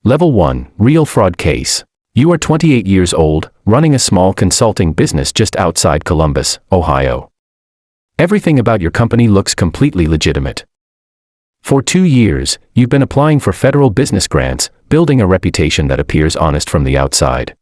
Level 1, Real Fraud Case. You are 28 years old, running a small consulting business just outside Columbus, Ohio. Everything about your company looks completely legitimate. For 2 years, you've been applying for federal business grants, building a reputation that appears honest from the outside.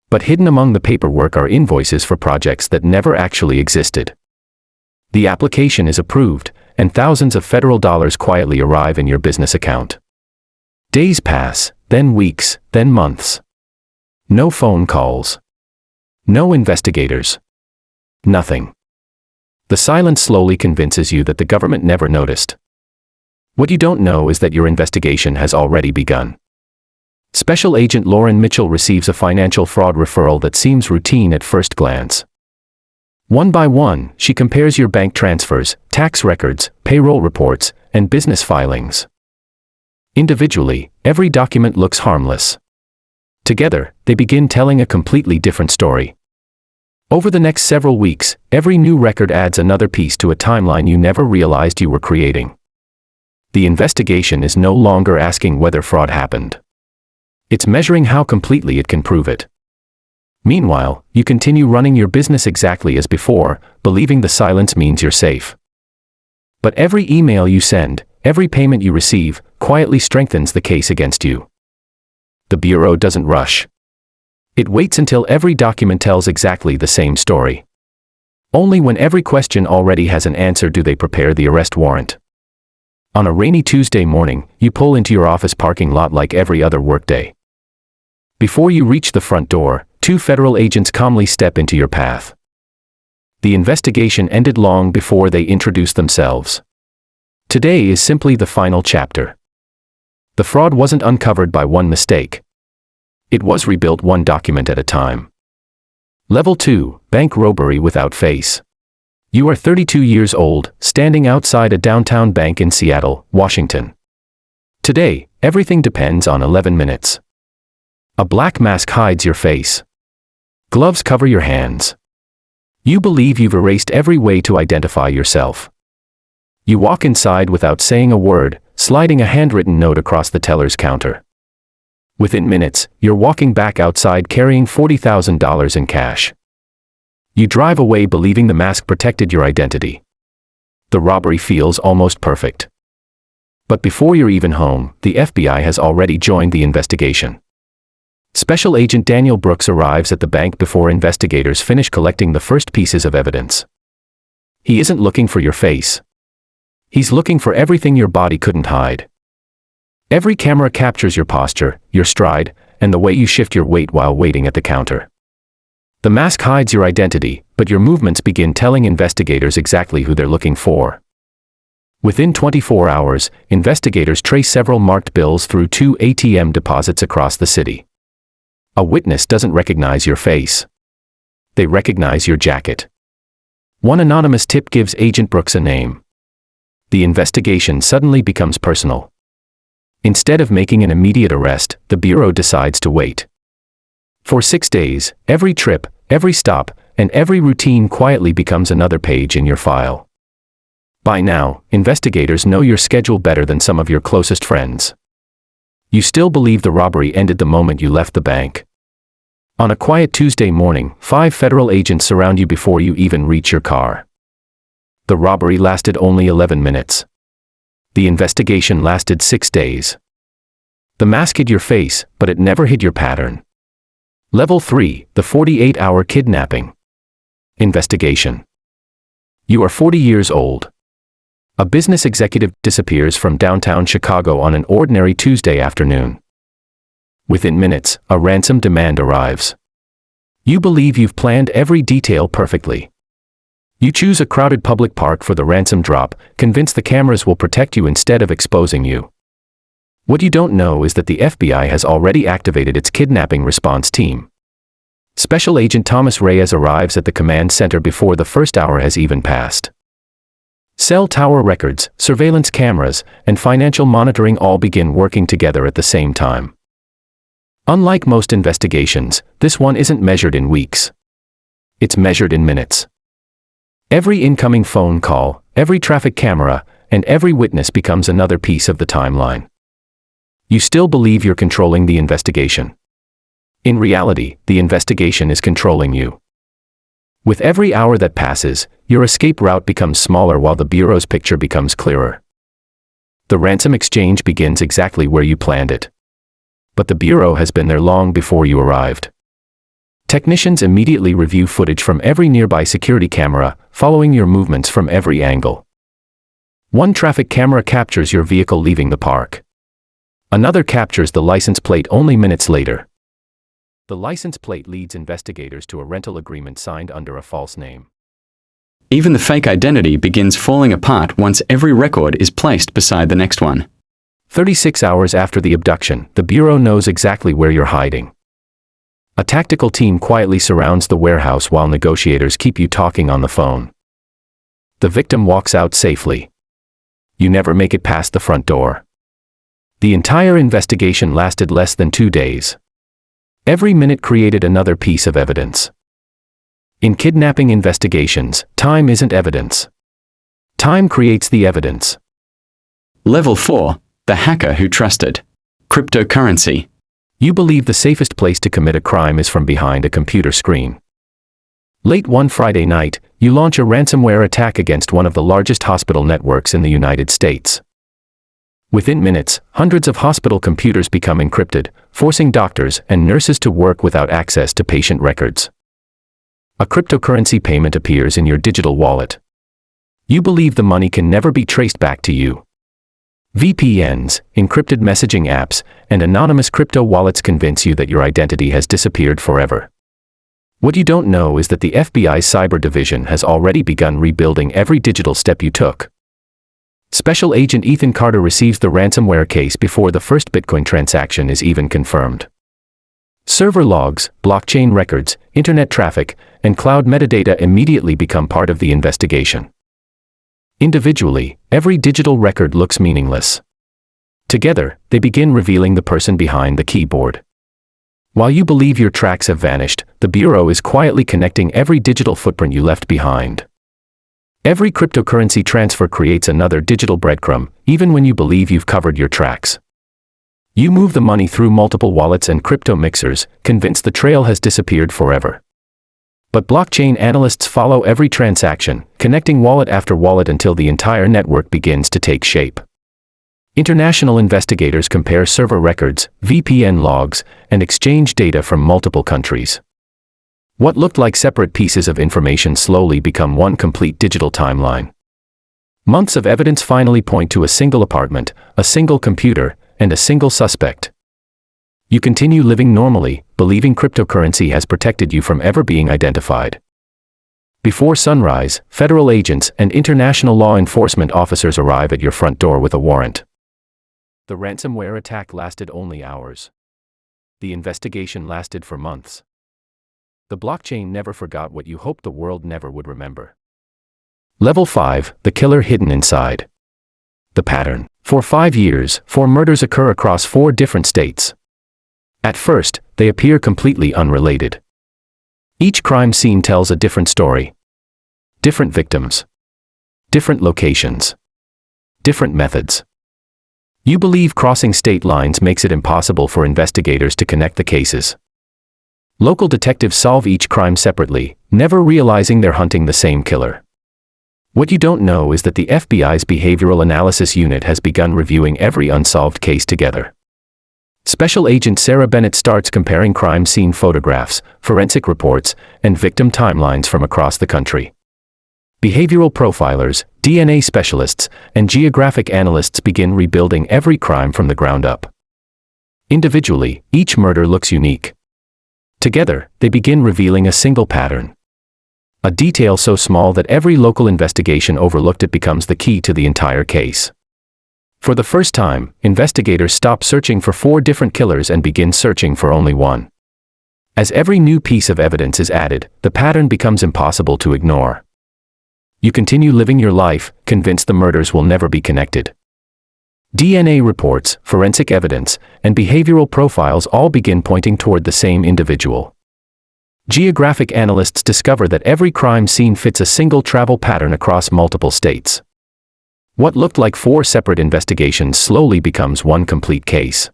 But hidden among the paperwork are invoices for projects that never actually existed. The application is approved, and thousands of federal dollars quietly arrive in your business account. Days pass, then weeks, then months. No phone calls. No investigators. Nothing. The silence slowly convinces you that the government never noticed. What you don't know is that your investigation has already begun. Special Agent Lauren Mitchell receives a financial fraud referral that seems routine at first glance. One by one, she compares your bank transfers, tax records, payroll reports, and business filings. Individually, every document looks harmless. Together, they begin telling a completely different story. Over the next several weeks, every new record adds another piece to a timeline you never realized you were creating. The investigation is no longer asking whether fraud happened. It's measuring how completely it can prove it. Meanwhile, you continue running your business exactly as before, believing the silence means you're safe. But every email you send, every payment you receive, quietly strengthens the case against you. The Bureau doesn't rush. It waits until every document tells exactly the same story. Only when every question already has an answer do they prepare the arrest warrant. On a rainy Tuesday morning, you pull into your office parking lot like every other workday. Before you reach the front door, 2 federal agents calmly step into your path. The investigation ended long before they introduced themselves. Today is simply the final chapter. The fraud wasn't uncovered by one mistake. It was rebuilt one document at a time. Level 2, Bank Robbery Without Face. You are 32 years old, standing outside a downtown bank in Seattle, Washington. Today, everything depends on 11 minutes. A black mask hides your face. Gloves cover your hands. You believe you've erased every way to identify yourself. You walk inside without saying a word, sliding a handwritten note across the teller's counter. Within minutes, you're walking back outside carrying $40,000 in cash. You drive away believing the mask protected your identity. The robbery feels almost perfect. But before you're even home, the FBI has already joined the investigation. Special Agent Daniel Brooks arrives at the bank before investigators finish collecting the first pieces of evidence. He isn't looking for your face. He's looking for everything your body couldn't hide. Every camera captures your posture, your stride, and the way you shift your weight while waiting at the counter. The mask hides your identity, but your movements begin telling investigators exactly who they're looking for. Within 24 hours, investigators trace several marked bills through 2 ATM deposits across the city. A witness doesn't recognize your face. They recognize your jacket. One anonymous tip gives Agent Brooks a name. The investigation suddenly becomes personal. Instead of making an immediate arrest, the Bureau decides to wait. For 6 days, every trip, every stop, and every routine quietly becomes another page in your file. By now, investigators know your schedule better than some of your closest friends. You still believe the robbery ended the moment you left the bank. On a quiet Tuesday morning, 5 federal agents surround you before you even reach your car. The robbery lasted only 11 minutes. The investigation lasted 6 days. The mask hid your face, but it never hid your pattern. Level 3, the 48-hour kidnapping. Investigation. You are 40 years old. A business executive disappears from downtown Chicago on an ordinary Tuesday afternoon. Within minutes, a ransom demand arrives. You believe you've planned every detail perfectly. You choose a crowded public park for the ransom drop, convinced the cameras will protect you instead of exposing you. What you don't know is that the FBI has already activated its kidnapping response team. Special Agent Thomas Reyes arrives at the command center before the first hour has even passed. Cell tower records, surveillance cameras, and financial monitoring all begin working together at the same time. Unlike most investigations, this one isn't measured in weeks. It's measured in minutes. Every incoming phone call, every traffic camera, and every witness becomes another piece of the timeline. You still believe you're controlling the investigation. In reality, the investigation is controlling you. With every hour that passes, your escape route becomes smaller while the Bureau's picture becomes clearer. The ransom exchange begins exactly where you planned it. But the Bureau has been there long before you arrived. Technicians immediately review footage from every nearby security camera, following your movements from every angle. One traffic camera captures your vehicle leaving the park. Another captures the license plate only minutes later. The license plate leads investigators to a rental agreement signed under a false name. Even the fake identity begins falling apart once every record is placed beside the next one. 36 hours after the abduction, the Bureau knows exactly where you're hiding. A tactical team quietly surrounds the warehouse while negotiators keep you talking on the phone. The victim walks out safely. You never make it past the front door. The entire investigation lasted less than 2 days. Every minute created another piece of evidence. In kidnapping investigations, time isn't evidence. Time creates the evidence. Level 4. The hacker who trusted. Cryptocurrency. You believe the safest place to commit a crime is from behind a computer screen. Late one Friday night, you launch a ransomware attack against one of the largest hospital networks in the United States. Within minutes, hundreds of hospital computers become encrypted, forcing doctors and nurses to work without access to patient records. A cryptocurrency payment appears in your digital wallet. You believe the money can never be traced back to you. VPNs, encrypted messaging apps, and anonymous crypto wallets convince you that your identity has disappeared forever. What you don't know is that the FBI's cyber division has already begun rebuilding every digital step you took. Special Agent Ethan Carter receives the ransomware case before the first Bitcoin transaction is even confirmed. Server logs, blockchain records, internet traffic, and cloud metadata immediately become part of the investigation. Individually, every digital record looks meaningless. Together, they begin revealing the person behind the keyboard. While you believe your tracks have vanished, the Bureau is quietly connecting every digital footprint you left behind. Every cryptocurrency transfer creates another digital breadcrumb, even when you believe you've covered your tracks. You move the money through multiple wallets and crypto mixers, convinced the trail has disappeared forever. But blockchain analysts follow every transaction, connecting wallet after wallet until the entire network begins to take shape. International investigators compare server records, VPN logs, and exchange data from multiple countries. What looked like separate pieces of information slowly become one complete digital timeline. Months of evidence finally point to a single apartment, a single computer, and a single suspect. You continue living normally, believing cryptocurrency has protected you from ever being identified. Before sunrise, federal agents and international law enforcement officers arrive at your front door with a warrant. The ransomware attack lasted only hours. The investigation lasted for months. The blockchain never forgot what you hoped the world never would remember. Level 5, the killer hidden inside. The pattern. For 5 years, 4 murders occur across 4 different states. At first, they appear completely unrelated. Each crime scene tells a different story. Different victims. Different locations. Different methods. You believe crossing state lines makes it impossible for investigators to connect the cases. Local detectives solve each crime separately, never realizing they're hunting the same killer. What you don't know is that the FBI's Behavioral Analysis Unit has begun reviewing every unsolved case together. Special Agent Sarah Bennett starts comparing crime scene photographs, forensic reports, and victim timelines from across the country. Behavioral profilers, DNA specialists, and geographic analysts begin rebuilding every crime from the ground up. Individually, each murder looks unique. Together, they begin revealing a single pattern. A detail so small that every local investigation overlooked it becomes the key to the entire case. For the first time, investigators stop searching for 4 different killers and begin searching for only one. As every new piece of evidence is added, the pattern becomes impossible to ignore. You continue living your life, convinced the murders will never be connected. DNA reports, forensic evidence, and behavioral profiles all begin pointing toward the same individual. Geographic analysts discover that every crime scene fits a single travel pattern across multiple states. What looked like 4 separate investigations slowly becomes one complete case.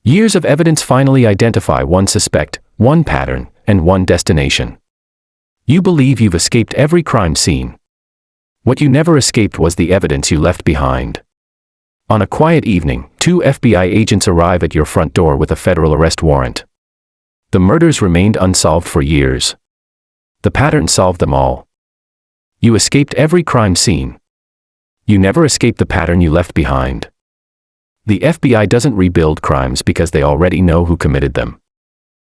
Years of evidence finally identify one suspect, one pattern, and one destination. You believe you've escaped every crime scene. What you never escaped was the evidence you left behind. On a quiet evening, 2 FBI agents arrive at your front door with a federal arrest warrant. The murders remained unsolved for years. The pattern solved them all. You escaped every crime scene. You never escaped the pattern you left behind. The FBI doesn't rebuild crimes because they already know who committed them.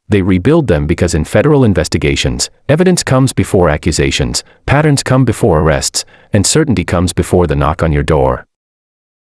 They rebuild them because in federal investigations, evidence comes before accusations, patterns come before arrests, and certainty comes before the knock on your door.